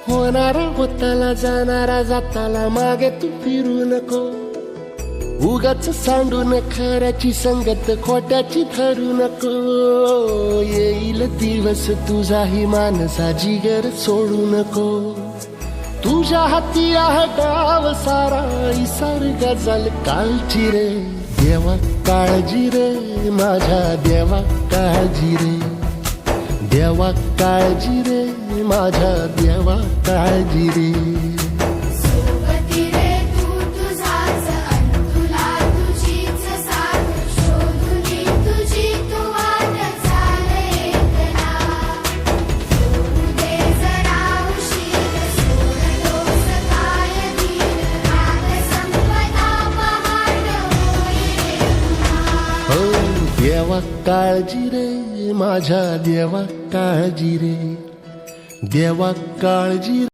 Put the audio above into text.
होणारा होताला जाणारा जाताला मागे तू फिरू नको. उगाच सांडून खऱ्याची संगत खोट्याची धरू नको. येईल दिवस तुझाही मानसा जिगर सोडू नको. तुझ्या हाती आहे डाव सारा इसार गजल कालची रे. देवा काळजी रे माझ्या देवा काळजी रे. देवा काळजी रे माझ्या देवा काळजी रे. सोबती रे तू तुझाच अन तुला तुझीच साथ. शोधुनी तुझी तू वाट चाल एकला. होऊ दे जरा उशीर सोडलोस काय धीर. रात संपदा पहाट होईल पुन्हा. हो देवा काळजी रे माझ्या देवा काळजी रे. देवा काळजी